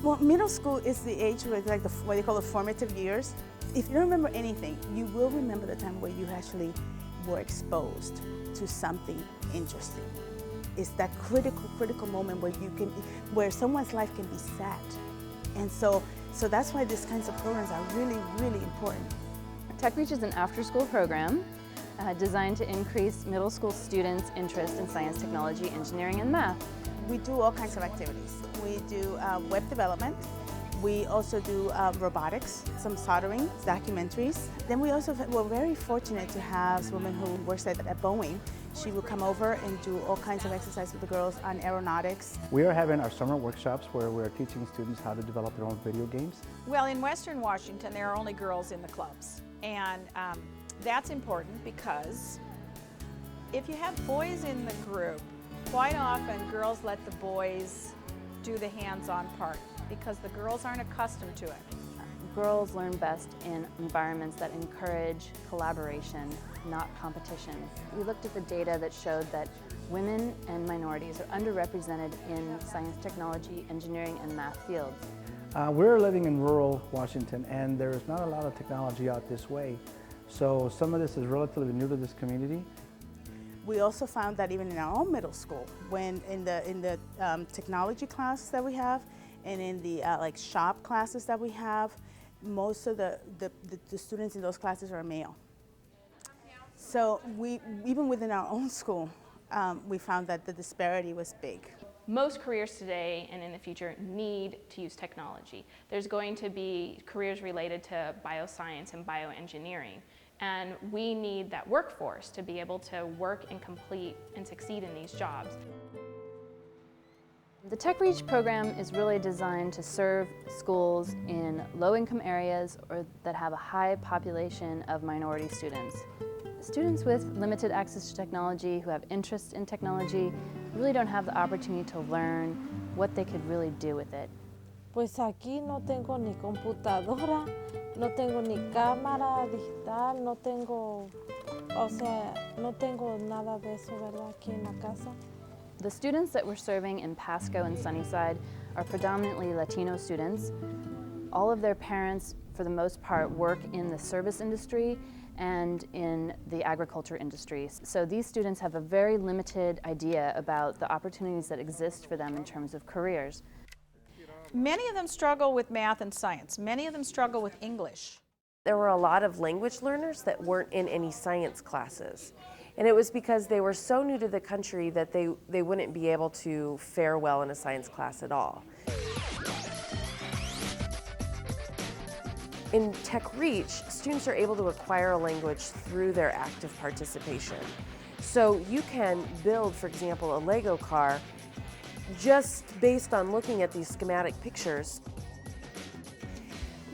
Well, middle school is the age where it's like what they call the formative years. If you don't remember anything, you will remember the time where you actually were exposed to something interesting. It's that critical moment where someone's life can be sad. And so that's why these kinds of programs are really, really important. TechReach is an after-school program designed to increase middle school students' interest in science, technology, engineering, and math. We do all kinds of activities. We do web development. We also do robotics, some soldering, documentaries. Then we're very fortunate to have a woman who works at Boeing. She will come over and do all kinds of exercise with the girls on aeronautics. We are having our summer workshops where we're teaching students how to develop their own video games. Well, in Western Washington, there are only girls in the clubs. And that's important because if you have boys in the group, quite often girls let the boys do the hands-on part because the girls aren't accustomed to it. Girls learn best in environments that encourage collaboration, not competition. We looked at the data that showed that women and minorities are underrepresented in science, technology, engineering, and math fields. We're living in rural Washington, and there's not a lot of technology out this way. So some of this is relatively new to this community. We also found that even in our own middle school, when in the technology classes that we have, and in the like shop classes that we have, most of the students in those classes are male. So even within our own school, we found that the disparity was big. Most careers today and in the future need to use technology. There's going to be careers related to bioscience and bioengineering, and we need that workforce to be able to work and complete and succeed in these jobs. The TechReach program is really designed to serve schools in low-income areas or that have a high population of minority students. Students with limited access to technology, who have interests in technology, really don't have the opportunity to learn what they could really do with it. Pues aquí no tengo ni computadora, no tengo ni cámara digital, no tengo nada de eso, ¿verdad? Aquí en la casa. The students that we're serving in Pasco and Sunnyside are predominantly Latino students. All of their parents, for the most part, work in the service industry and in the agriculture industry. So these students have a very limited idea about the opportunities that exist for them in terms of careers. Many of them struggle with math and science. Many of them struggle with English. There were a lot of language learners that weren't in any science classes. And it was because they were so new to the country that they wouldn't be able to fare well in a science class at all. In TechReach, students are able to acquire a language through their active participation. So you can build, for example, a Lego car just based on looking at these schematic pictures.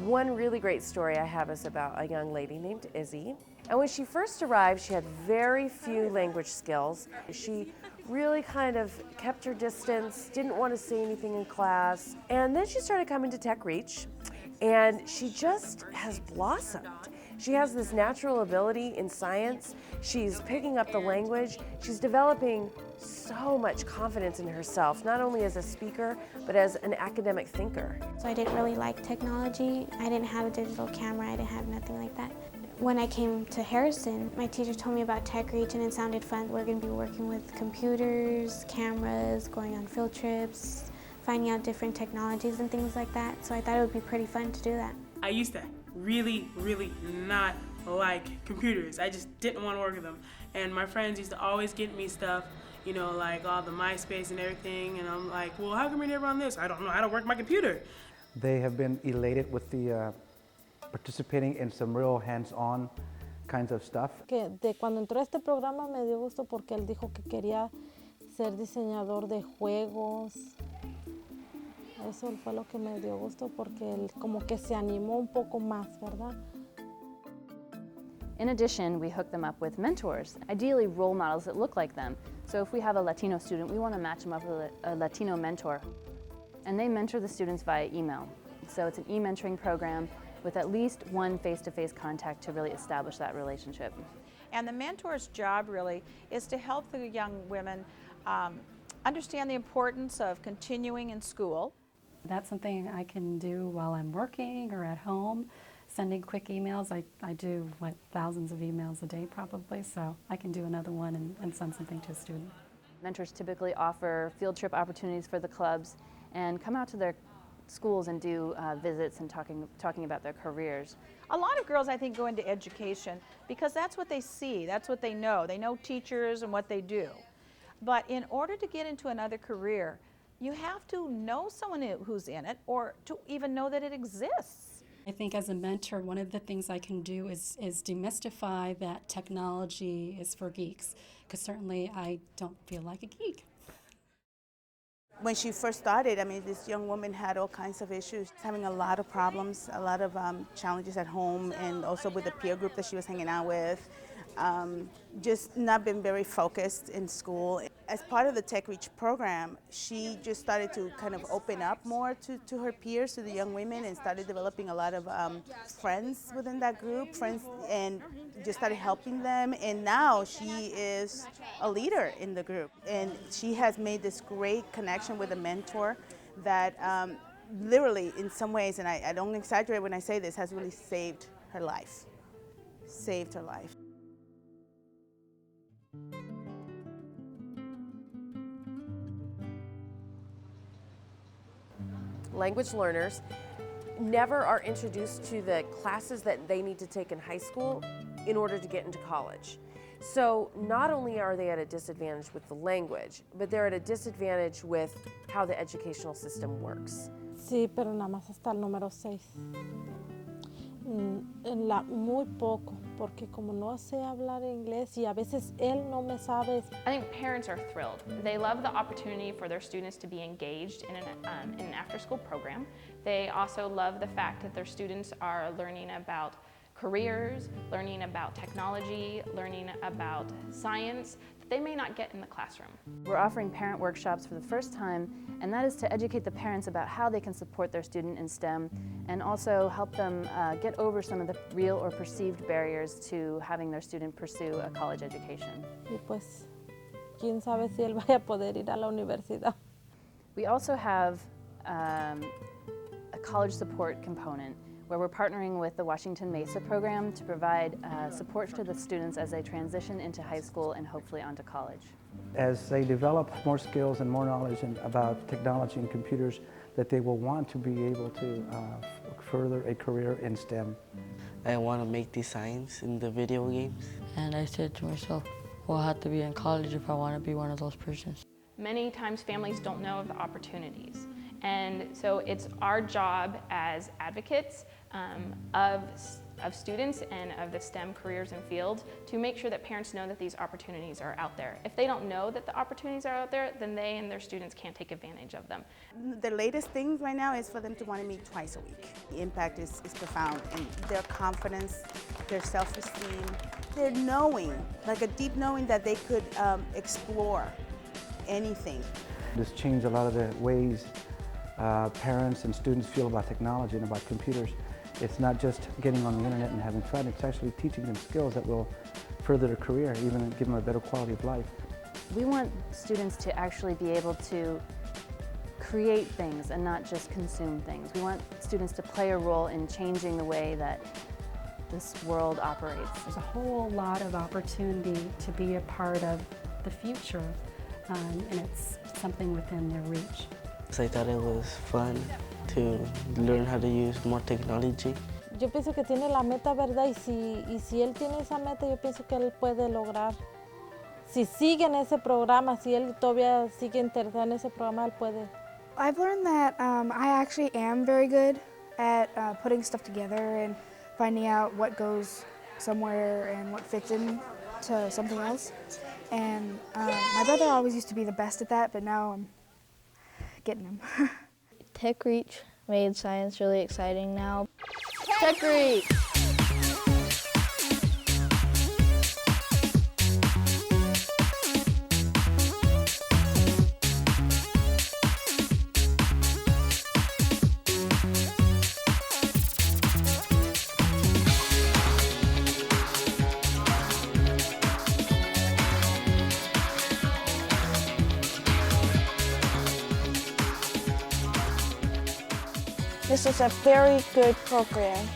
One really great story I have is about a young lady named Izzy. And when she first arrived, she had very few language skills. She really kind of kept her distance, didn't want to say anything in class. And then she started coming to TechReach, and she just has blossomed. She has this natural ability in science. She's picking up the language. She's developing so much confidence in herself, not only as a speaker, but as an academic thinker. So I didn't really like technology. I didn't have a digital camera. I didn't have nothing like that. When I came to Harrison, my teacher told me about TechReach and it sounded fun. We're going to be working with computers, cameras, going on field trips, finding out different technologies and things like that. So I thought it would be pretty fun to do that. I used to really not like computers. I just didn't want to work with them. And my friends used to always get me stuff, you know, like all the MySpace and everything. And I'm like, well, how come you're never on this? I don't know how to work my computer. They have been elated with the participating in some real hands-on kinds of stuff. Cuando entró a este programa me dio gusto porque él dijo que quería ser diseñador de juegos. Eso fue lo que me dio gusto porque él como que se animó un poco más, ¿verdad? In addition, we hook them up with mentors, ideally role models that look like them. So if we have a Latino student, we want to match them up with a Latino mentor. And they mentor the students via email. So it's an e-mentoring program with at least one face-to-face contact to really establish that relationship. And the mentor's job really is to help the young women understand the importance of continuing in school. That's something I can do while I'm working or at home, sending quick emails. I do, thousands of emails a day probably, so I can do another one and send something to a student. Mentors typically offer field trip opportunities for the clubs and come out to their schools and do visits and talking about their careers. A lot of girls, I think, go into education because that's what they see, that's what they know. They know teachers and what they do. But in order to get into another career, you have to know someone who's in it or to even know that it exists. I think as a mentor, one of the things I can do is demystify that technology is for geeks, because certainly I don't feel like a geek. When she first started, I mean, this young woman had all kinds of issues, having a lot of problems, a lot of challenges at home, and also with the peer group that she was hanging out with. Just not been very focused in school. As part of the Tech Reach program, she just started to kind of open up more to her peers, to the young women, and started developing a lot of friends within that group, and just started helping them. And now she is a leader in the group. And she has made this great connection with a mentor that literally, in some ways, and I don't exaggerate when I say this, has really saved her life. Saved her life. Language learners never are introduced to the classes that they need to take in high school in order to get into college. So not only are they at a disadvantage with the language, but they're at a disadvantage with how the educational system works. Sí, pero nada más hasta el número 6. Muy poco, porque como no sé hablar inglés y a veces él no me sabe. I think parents are thrilled. They love the opportunity for their students to be engaged in an after-school program. They also love the fact that their students are learning about careers, learning about technology, learning about science that they may not get in the classroom. We're offering parent workshops for the first time, and that is to educate the parents about how they can support their student in STEM and also help them get over some of the real or perceived barriers to having their student pursue a college education. Y pues, quién sabe si él vaya a poder ir a la universidad. We also have a college support component where we're partnering with the Washington Mesa program to provide support to the students as they transition into high school and hopefully onto college. As they develop more skills and more knowledge about technology and computers, that they will want to be able to further a career in STEM. I want to make designs in the video games. And I said to myself, well, I have to be in college if I want to be one of those persons. Many times families don't know of the opportunities. And so it's our job as advocates of students and of the STEM careers and fields to make sure that parents know that these opportunities are out there. If they don't know that the opportunities are out there, then they and their students can't take advantage of them. The latest thing right now is for them to want to meet twice a week. The impact is profound, and their confidence, their self-esteem, their knowing, like a deep knowing that they could explore anything. This changed a lot of the ways parents and students feel about technology and about computers. It's not just getting on the internet and having fun, it's actually teaching them skills that will further their career, even give them a better quality of life. We want students to actually be able to create things and not just consume things. We want students to play a role in changing the way that this world operates. There's a whole lot of opportunity to be a part of the future, and it's something within their reach. I thought it was fun to learn how to use more technology. Yo pienso que tiene la meta, ¿verdad? Y si él tiene esa meta, yo pienso que él puede lograr. Si sigue en ese programa, si él todavía sigue interesado en ese programa, él puede. I've learned that I actually am very good at putting stuff together and finding out what goes somewhere and what fits into something else. And my brother always used to be the best at that, but now I'm getting him. Tech Reach made science really exciting now. Tech Reach! This is a very good program.